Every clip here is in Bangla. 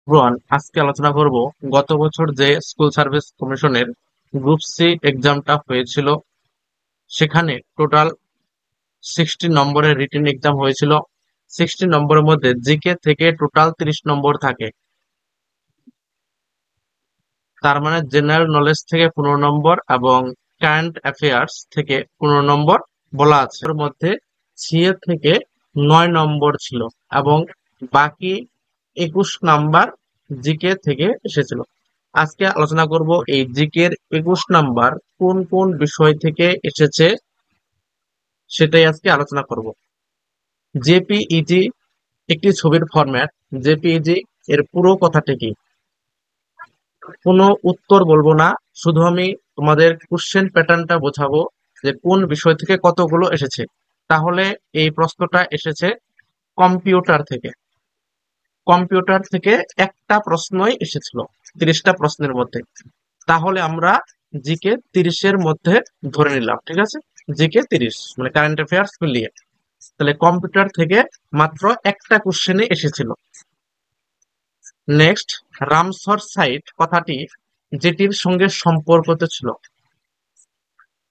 এভরিওয়ান, আজকে আলোচনা করব গত বছর যে স্কুল সার্ভিস কমিশনের গ্রুপ সি এক্সামটা হয়েছিল। সেখানে টোটাল 60 নম্বরের রিটেন এক্সাম হয়েছিল। 60 নম্বরের মধ্যে জিকে থেকে টোটাল 30 নম্বর থাকে। তার মানে জেনারেল নলেজ থেকে 15 নম্বর এবং কারেন্ট অ্যাফেয়ার্স থেকে 15 নম্বর বলা আছে। এর মধ্যে সিএ থেকে 9 নম্বর ছিল এবং বাকি 21 নাম্বার জিকে থেকে এসেছিল। আজকে আলোচনা করব এই জিকের 21 নাম্বার কোন কোন বিষয় থেকে এসেছে, সেটাই আজকে আলোচনা করব। জেপিইজি একটি ছবির ফরম্যাট। জেপিইজি এর পুরো কথাটি কি? কোনো উত্তর বলবো না, শুধু আমি তোমাদের কোশ্চেন প্যাটার্নটা বোঝাবো যে কোন বিষয় থেকে কতগুলো এসেছে। তাহলে এই প্রশ্নটা এসেছে কম্পিউটার থেকে। কম্পিউটার থেকে একটা প্রশ্নই এসেছিল 30টা প্রশ্নের মধ্যে। তাহলে আমরা জিকে 30-এর মধ্যে ধরে নিলাম, ঠিক আছে। জিকে 30 মানে কারেন্ট অ্যাফেয়ার্স মিলিয়ে। তাহলে কম্পিউটার থেকে মাত্র একটা কোশ্চেনে এসেছিল। নেক্সট, রামসর সাইট কথাটি যেটির সঙ্গে সম্পর্কিত ছিল,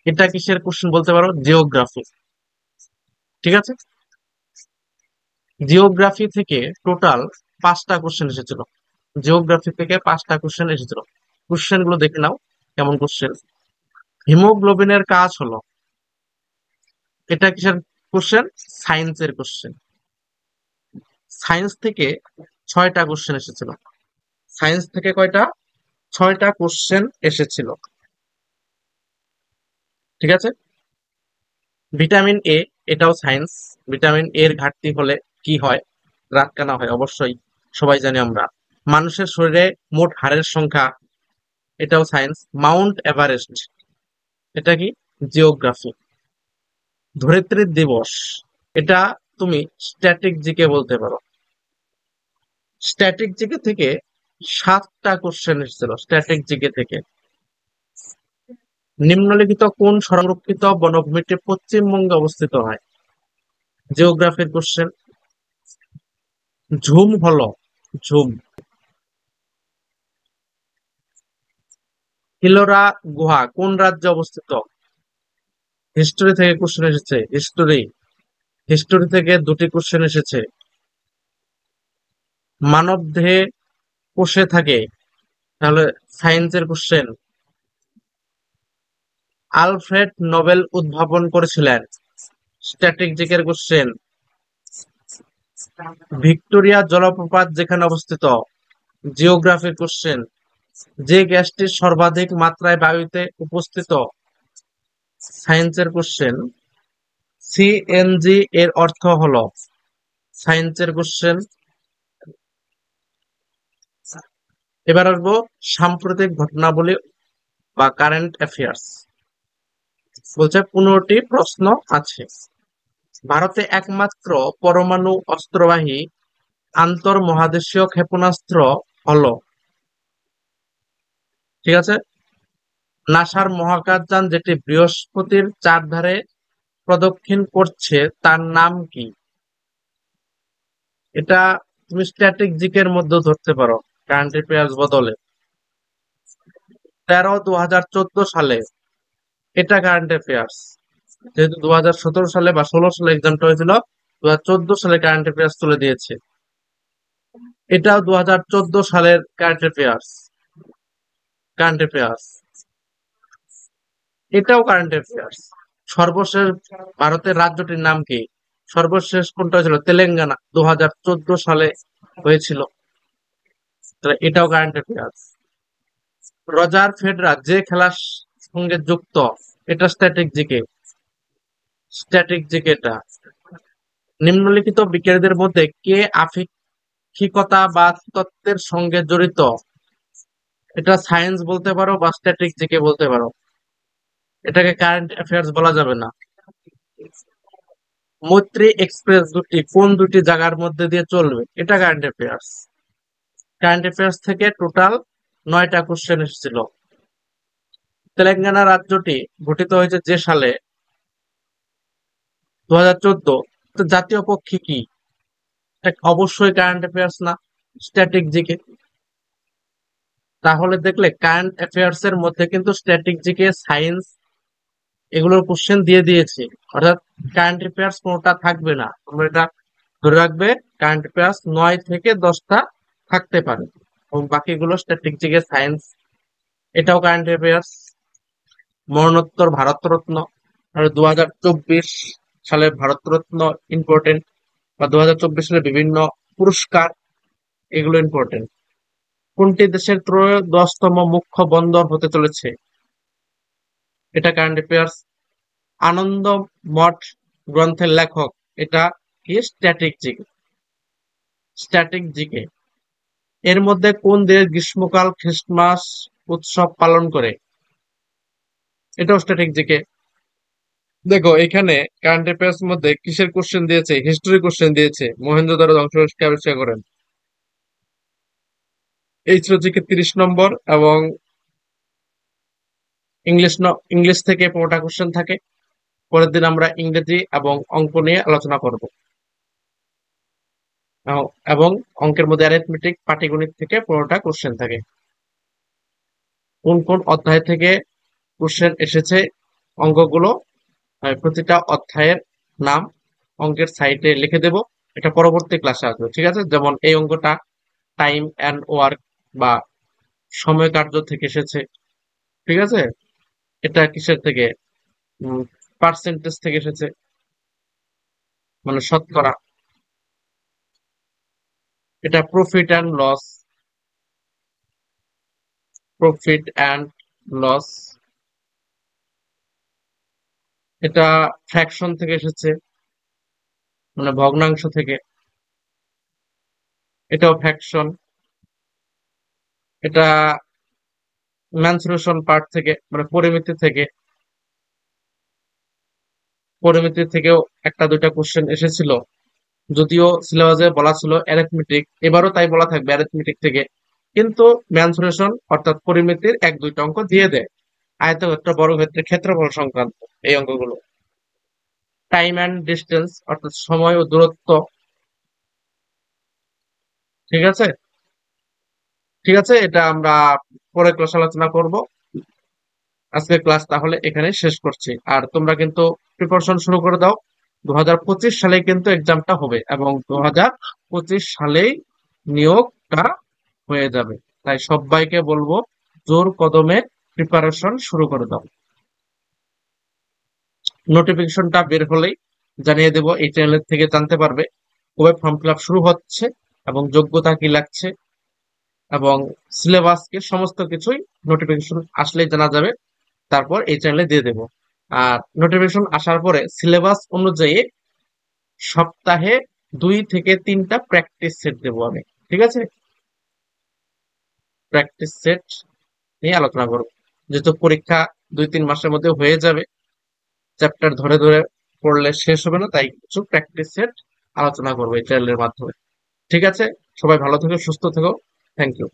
এটা কিসের কোশ্চেন বলতে পারো? জিওগ্রাফি, ঠিক আছে। জিওগ্রাফি থেকে টোটাল 5টা কোশ্চেন এসেছিল। জিওগ্রাফি থেকে 5টা কোশ্চেন এসেছিল। কোশ্চেন গুলো দেখে নাও কেমন কোশ্চেন। হিমোগ্লোবিনের কাজ হলো, এটা কিসের কোশ্চেন? সায়েন্সের কোশ্চেন। সায়েন্স থেকে 6টা কোশ্চেন এসেছিল। সায়েন্স থেকে কয়টা? 6টা কোশ্চেন এসেছিল, ঠিক আছে। ভিটামিন এ, এটাও সায়েন্স। ভিটামিন এর ঘাটতি হলে কি হয়? রাতকানা হয়, অবশ্যই সবাই জানি আমরা। মানুষের শরীরে মোট হাড়ের সংখ্যা, এটাও সায়েন্স। মাউন্ট এভারেস্ট, এটা কি? জিওগ্রাফি। ধরিত্রী দিবস, এটা তুমি স্ট্যাটিক জিকে বলতে পারো। স্ট্যাটিক জিকে থেকে 7টা কোশ্চেন এসেছিল স্ট্যাটিক জিকে থেকে। নিম্নলিখিত কোন সংরক্ষিত বনভূমিটি পশ্চিমবঙ্গে অবস্থিত হয়? জিওগ্রাফির কোশ্চেন। ঝুম হলো, ঝুম। হিলোরা গুহা কোন রাজ্যে অবস্থিত? হিস্টোরি থেকে কোশ্চেন এসেছে, হিস্টোরি। হিস্টোরি থেকে 2টি কোশ্চেন এসেছে। মানব দেহে কোষে থাকে, তাহলে সায়েন্সের কোশ্চেন। আলফ্রেড নোবেল উদ্ভাবন করেছিলেন, স্ট্যাটিক জিকের কোশ্চেন। ভিক্টোরিয়া জলপ্রপাত যেখানে অবস্থিত, জিওগ্রাফির কোশ্চেন। যে গ্যাসটি সর্বাধিক মাত্রায় বায়ুতে উপস্থিত, সায়েন্সের কোশ্চেন। সিএনজি এর অর্থ হলো, সায়েন্সের কোশ্চেন। এবার আসবো সাম্প্রতিক ঘটনাবলী বা কারেন্ট অ্যাফেয়ার্স। বলছে 15টি প্রশ্ন আছে। ভারতে একমাত্র পরমাণু অস্ত্রবাহী আন্তর মহাদেশীয় ক্ষেপণাস্ত্র হলো, ঠিক আছে। নাসার মহাকাশযান যেটি বৃহস্পতির চারধারে প্রদক্ষিণ করছে তার নাম কি? এটা তুমি স্ট্যাটিক জিকের মধ্যে ধরতে পারো কারেন্ট অ্যাফেয়ার্স বদলে। 13/2014 সালে, এটা কারেন্ট অ্যাফেয়ার্স। যেহেতু 2017 সালে বা 16 সালে এক্সামটা হয়েছিল, 2014 সালে কারেন্ট অ্যাফেয়ার্স তুলে দিয়েছে। এটাও 2014 সালের কারেন্ট অ্যাফেয়ার্স। কারেন্ট অ্যাফেয়ার্স, এটাও কারেন্ট অ্যাফেয়ার্স। সর্বশেষ ভারতের রাজ্যটির নাম কি? সর্বশেষ কোনটা হয়েছিল? তেলেঙ্গানা, 2014 সালে হয়েছিল। তাহলে এটাও কারেন্ট অ্যাফেয়ার্স। রজার ফেডরার যে খেলার সঙ্গে যুক্ত, এটা স্ট্যাটিক জিকে। স্ট্যাটিক জিকেটা। নিম্নলিখিত বিজ্ঞানীদের মধ্যে কে আপেক্ষিকতা বা তত্ত্বের সঙ্গে জড়িত? এটা সায়েন্স বলতে পারো বা স্ট্যাটিক জিকে বলতে পারো, এটাকে কারেন্ট অ্যাফেয়ার্স বলা যাবে না। মৈত্রী এক্সপ্রেস দুটি কোন দুটি জায়গার মধ্যে দিয়ে চলবে? এটা কারেন্ট অ্যাফেয়ার্স। কারেন্ট অ্যাফেয়ার্স থেকে টোটাল 9টা কোশ্চেন এসেছিল। তেলেঙ্গানা রাজ্যটি গঠিত হয়েছে যে সালে, 2014। তো জাতীয় পক্ষী কি? এটা অবশ্যই কারেন্ট অ্যাফেয়ার্স না, স্ট্যাটিক জিকে। তাহলে দেখলে কারেন্ট অ্যাফেয়ার্স এর মধ্যে কিন্তু স্ট্যাটিক জিকে, সায়েন্স এগুলোর কোশ্চেন দিয়ে দিয়েছি। অর্থাৎ কারেন্ট অ্যাফেয়ার্স কোনোটা থাকবে না, তোমরা এটা ধরে রাখবে। কারেন্ট অ্যাফেয়ার্স 9 থেকে 10টা থাকতে পারে, এবং বাকিগুলো স্ট্যাটিক জিকে, সায়েন্স, এটাও কারেন্ট অ্যাফেয়ার্স। মরণোত্তর ভারতরত্ন, আর 2024 সালে ভারতরত্ন ইম্পর্টেন্ট, বা 2024 সালে বিভিন্ন পুরস্কার, এগুলো ইম্পর্টেন্ট। কোনটি দেশের 13তম মুখ্য বন্দর হতে চলেছে, এটা কারেন্ট অ্যাফেয়ার্স। আনন্দ মঠ গ্রন্থের লেখক, এটা কি স্ট্যাটিক জিকে। স্ট্যাটিক জিকে এর মধ্যে কোন দেশ গ্রীষ্মকাল খ্রিস্টমাস উৎসব পালন করে, এটাও স্ট্যাটিক জিকে। দেখো এখানে কারেন্ট অ্যাফেয়ার্স মধ্যে কিসের কোশ্চেন দিয়েছে, হিস্টোরি কোশ্চেন দিয়েছে। মহেন্দ্রদারো ধ্বংস কে আবিষ্কার করেন, এই ছিল জিকে 30 নম্বর। এবং ইংলিশ থেকে 15টা কোশ্চেন থাকে। পরের দিন আমরা ইংরেজি এবং অঙ্ক নিয়ে আলোচনা করব। এবং অঙ্কের মধ্যে অ্যারিথমেটিক, পাটিগণিত থেকে 15টা কোশ্চেন থাকে। কোন কোন অধ্যায় থেকে কোশ্চেন এসেছে, অঙ্কগুলো প্রতিটা অধ্যায়ের নাম অঙ্কের সাইটে লিখে দেব। এটা পরবর্তী ক্লাসে আসবে, ঠিক আছে? যেমন এই অঙ্কটা টাইম অ্যান্ড ওয়ার্ক বা সময় কার্য থেকে এসেছে, ঠিক আছে? এটা কিসের থেকে, পার্সেন্টেজ থেকে এসেছে, মানে শতকরা। এটা profit and loss, profit and loss. এটা ফ্র্যাকশন থেকে এসেছে, মানে ভগ্নাংশ থেকে, এটাও ফ্র্যাকশন। এটা ম্যানসুরেশন পার্ট থেকে, মানে পরিমিতি থেকে। পরিমিতি থেকেও একটা দুইটা কোশ্চেন এসেছিল, যদিও সিলেবাসে বলা ছিল অ্যারিথমেটিক, এবারও তাই বলা থাকবে অ্যারিথমেটিক থেকে, কিন্তু ম্যানসুরেশন অর্থাৎ পরিমিতির এক দুইটা অঙ্ক দিয়ে দেয়। আয়তক্ষেত্র, বর্গক্ষেত্রের ক্ষেত্রফল সংক্রান্ত এই অঙ্কগুলো। টাইম অ্যান্ড ডিস্টেন্স অর্থাৎ সময় ও দূরত্ব, ঠিক আছে? ঠিক আছে, এটা আমরা পরে ক্লাস আলোচনা করব। আজকের ক্লাস তাহলে এখানে শেষ করছি। আর তোমরা কিন্তু প্রিপারেশন শুরু করে দাও। 2025 সালে কিন্তু এক্সামটা হবে, এবং 2025 সালেই নিয়োগটা হয়ে যাবে। তাই সবাইকে বলবো, জোর কদমে প্রিপারেশন শুরু করে দাও। নোটিফিকেশনটা বের হলেই জানিয়ে দেব, এই চ্যানেল থেকে জানতে পারবে কবে ফর্ম ফিল আপ শুরু হচ্ছে, এবং যোগ্যতা কি লাগছে, এবং সিলেবাস কি, সমস্ত কিছুই নোটিফিকেশন আসলেই জানা যাবে। তারপর এই চ্যানেলে দিয়ে দেব। আর নোটিফিকেশন আসার পরে সিলেবাস অনুযায়ী সপ্তাহে 2 থেকে 3টা প্র্যাকটিস সেট দেবো আমি, ঠিক আছে? প্র্যাকটিস সেট নিয়ে আলোচনা করবো, যেহেতু পরীক্ষা 2-3 মাসের মধ্যে হয়ে যাবে। চ্যাপ্টার ধরে ধরে পড়লে শেষ হবে না, তাই কিছু প্র্যাকটিস সেট আলোচনা করবো এই চ্যানেলের মাধ্যমে। ঠিক আছে, সবাই ভালো থেকো, সুস্থ থেকো। Thank you.